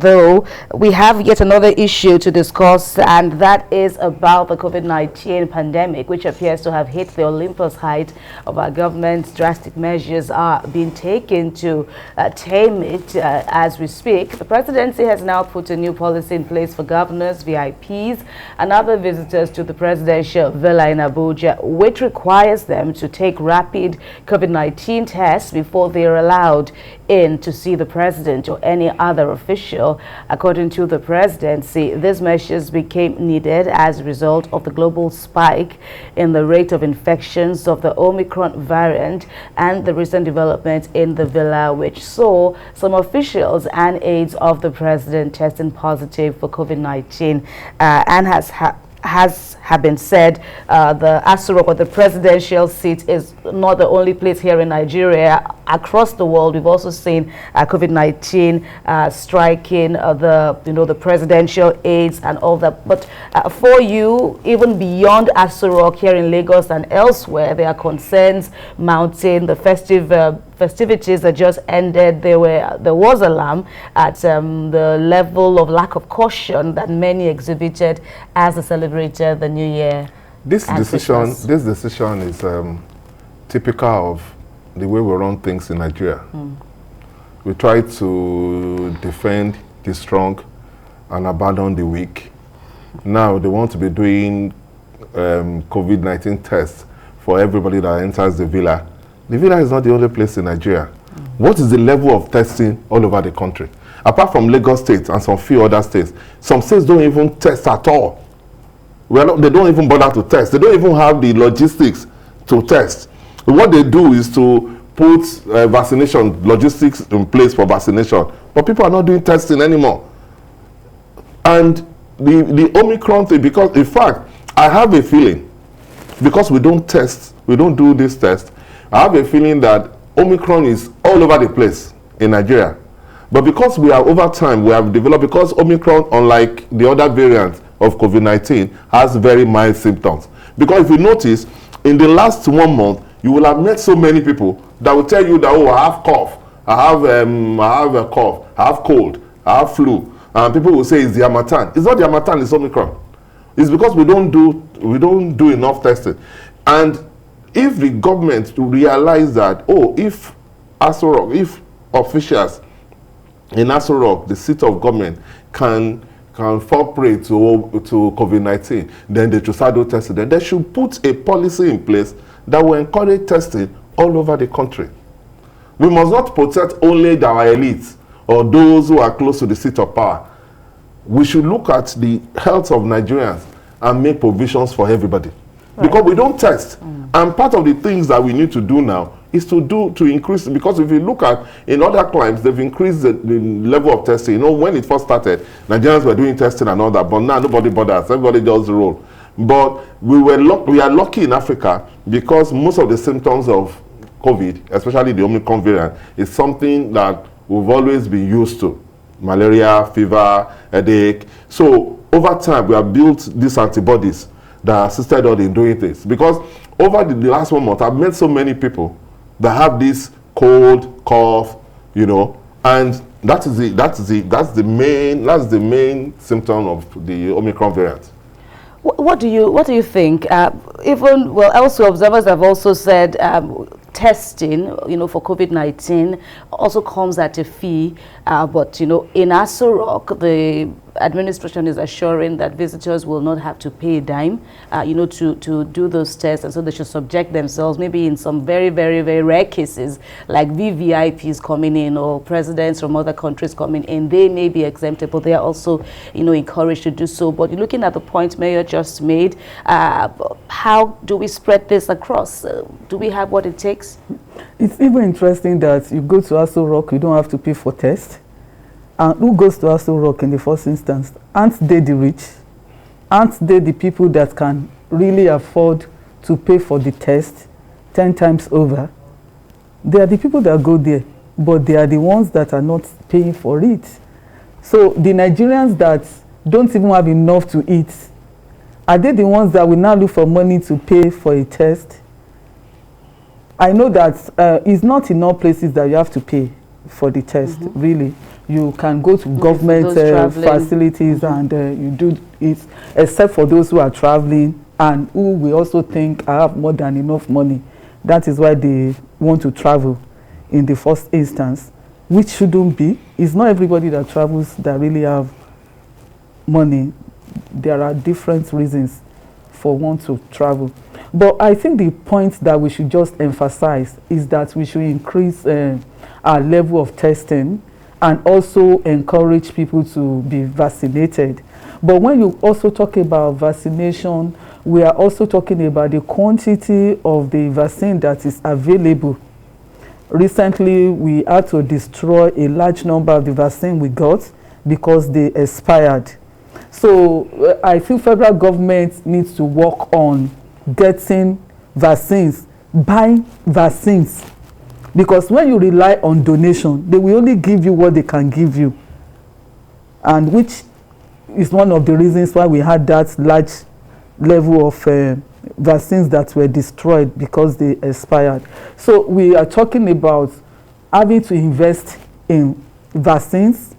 though, we have yet another issue to discuss, and that is about the COVID-19 pandemic, which appears to have hit the Olympus height of our government's. Drastic measures are being taken to tame it as we speak. The presidency has now put a new policy in place for governors, VIPs, and other visitors to the presidential villa in Abuja, which requires them to take rapid COVID-19 tests before they are allowed in to see the president or any other official. According to the presidency, these measures became needed as a result of the global spike in the rate of infections of the Omicron variant and the recent development in the villa, which saw some officials and aides of the president testing positive for COVID-19 and has been said the Aso Rock, or the presidential seat, is not the only place here in Nigeria. Across the world, we've also seen COVID-19 striking the presidential aides and all that. But for you, even beyond Aso Rock, here in Lagos and elsewhere, there are concerns mounting. The festivities that just ended, there was alarm at the level of lack of caution that many exhibited as they celebrated the New Year. This decision is typical of the way we run things in Nigeria. We try to defend the strong and abandon the weak. Now they want to be doing COVID-19 tests for everybody that enters the villa. The villa is not the only place in Nigeria. What is the level of testing all over the country? Apart from Lagos State and some few other states, some states don't even test at all. They don't even bother to test. They don't even have the logistics to test. What they do is to put vaccination logistics in place for vaccination, but people are not doing testing anymore. And the Omicron thing, because in fact, I have a feeling, because we don't test, we don't do this test, I have a feeling that Omicron is all over the place in Nigeria. But because we are over time, we have developed, because Omicron, unlike the other variants of COVID-19, has very mild symptoms. Because if you notice, in the last 1 month, you will have met so many people that will tell you that, oh, I have cough, I have a cough, I have cold, I have flu, and people will say it's the Harmattan. It's not the Harmattan, it's Omicron. It's because we don't do enough testing. And if the government realize that, oh, if Aso Rock, if officials in Aso Rock, the seat of government, can fall prey to COVID-19, then they should start doing testing. Then they should put a policy in place that will encourage testing all over the country. We must not protect only our elites or those who are close to the seat of power. We should look at the health of Nigerians and make provisions for everybody. Right. Because we don't test. And part of the things that we need to do now is to increase, because if you look at in other climes, they've increased the level of testing. You know, when it first started, Nigerians were doing testing and all that, but now nobody bothers. Everybody does the role. But we are lucky in Africa because most of the symptoms of COVID, especially the Omicron variant, is something that we've always been used to. Malaria, fever, headache. So over time, we have built these antibodies that assisted us in doing this. Because over the last 1 month, I've met so many people that have this cold, cough, you know, and that's the main symptom of the Omicron variant. What do you think? Also observers have also said testing, for COVID-19 also comes at a fee. But in Aso Rock, the administration is assuring that visitors will not have to pay a dime, to do those tests, and so they should subject themselves. Maybe in some very, very, very rare cases, like VVIPs coming in or presidents from other countries coming in, they may be exempted, but they are also, encouraged to do so. But looking at the point Mayor just made, how do we spread this across? Do we have what it takes? It's even interesting that you go to Aso Rock, you don't have to pay for tests. And who goes to Aso Rock in the first instance? Aren't they the rich? Aren't they the people that can really afford to pay for the test 10 times over? They are the people that go there, but they are the ones that are not paying for it. So the Nigerians that don't even have enough to eat, are they the ones that will now look for money to pay for a test? I know that it's not in all places that you have to pay for the test, really. You can go to government facilities and you do it, except for those who are traveling and who we also think have more than enough money. That is why they want to travel in the first instance, which shouldn't be. It's not everybody that travels that really have money. There are different reasons for one to travel. But I think the point that we should just emphasize is that we should increase our level of testing and also encourage people to be vaccinated. But when you also talk about vaccination, we are also talking about the quantity of the vaccine that is available. Recently, we had to destroy a large number of the vaccine we got because they expired. So I think federal government needs to work on getting vaccines, buying vaccines. Because when you rely on donation, they will only give you what they can give you. And which is one of the reasons why we had that large level of vaccines that were destroyed because they expired. So we are talking about having to invest in vaccines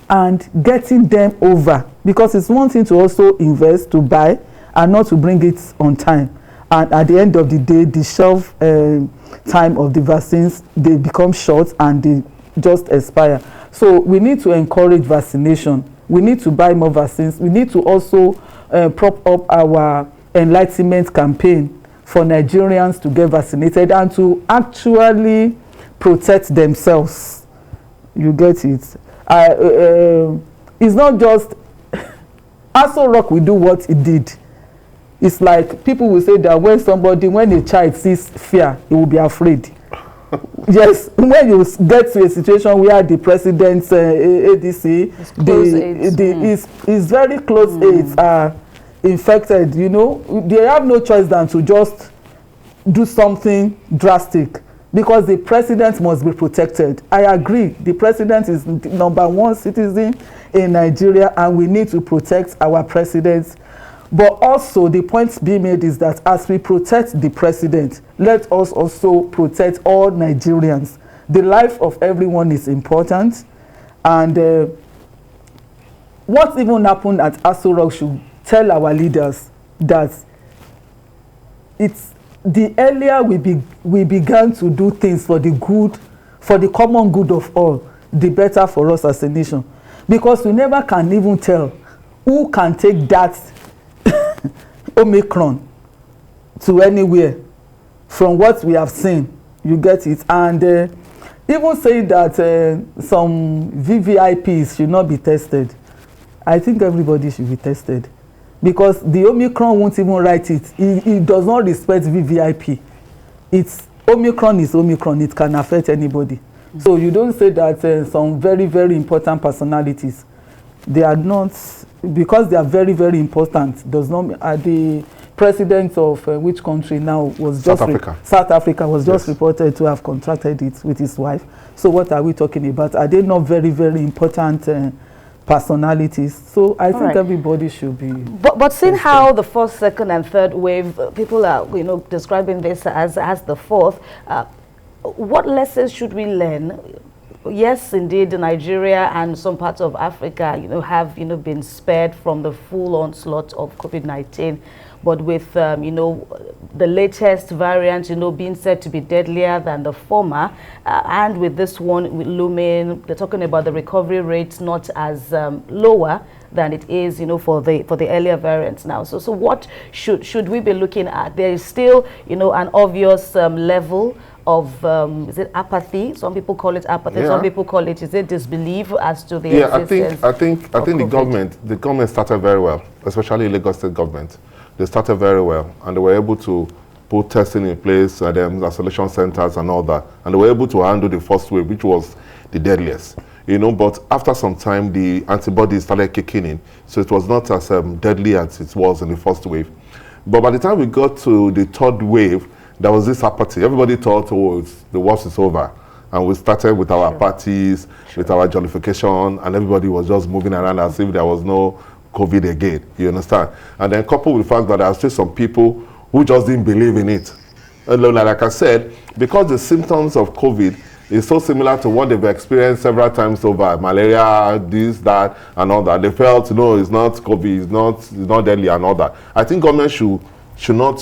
and getting them over. Because it's one thing to also invest, to buy, and not to bring it on time. And at the end of the day, the shelf time of the vaccines, they become short and they just expire. So we need to encourage vaccination. We need to buy more vaccines. We need to also prop up our enlightenment campaign for Nigerians to get vaccinated and to actually protect themselves. You get it? It's not just Aso Rock will do what it did. It's like people will say that when a child sees fear, he will be afraid. Yes, when you get to a situation where the president's ADC, his very close aides are infected, you know, they have no choice than to just do something drastic because the president must be protected. I agree, the president is the #1 citizen in Nigeria and we need to protect our president. But also the point being made is that as we protect the president, let us also protect all Nigerians. The life of everyone is important. And what even happened at Aso Rock should tell our leaders that it's the earlier we began to do things for the good, for the common good of all, the better for us as a nation. Because we never can even tell who can take that Omicron to anywhere from what we have seen. You get it? And even saying that some VVIPs should not be tested, I think everybody should be tested because the Omicron won't even write it. It does not respect VVIP. It's Omicron is Omicron. It can affect anybody. So you don't say that some very, very important personalities, they are not, because they are very, very important, does not, the president of which country now was just South Africa was just reported to have contracted it with his wife. So what are we talking about? Are they not very, very important personalities? So I think everybody should be. But seeing how the first, second, and third wave, people are describing this as the fourth. What lessons should we learn? Yes, indeed, Nigeria and some parts of Africa, have been spared from the full onslaught of COVID-19. But with the latest variant, being said to be deadlier than the former, and with this one looming, they're talking about the recovery rates not as lower than it is, for the earlier variants now. So what should we be looking at? There is still, an obvious level of is it apathy? Some people call it apathy. Yeah. Some people call it, is it disbelief as to the existence? I think the government started very well, especially Lagos State government. They started very well, and they were able to put testing in place, isolation centers and all that, and they were able to handle the first wave, which was the deadliest. But after some time, the antibodies started kicking in, so it was not as deadly as it was in the first wave. But by the time we got to the third wave, there was this apathy. Everybody thought, the worst is over. And we started with our parties, with our jollification, and everybody was just moving around as if there was no COVID again. You understand? And then coupled with the fact that there are still some people who just didn't believe in it. And like I said, because the symptoms of COVID It's so similar to what they've experienced several times over, malaria, this, that, and all that. They felt, no, it's not COVID, it's not deadly, and all that. I think government should not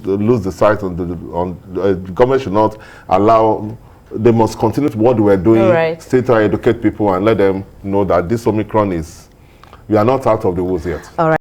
lose the sight on government should not allow. They must continue to what they were doing, still try to educate people and let them know that this Omicron we are not out of the woods yet. All right.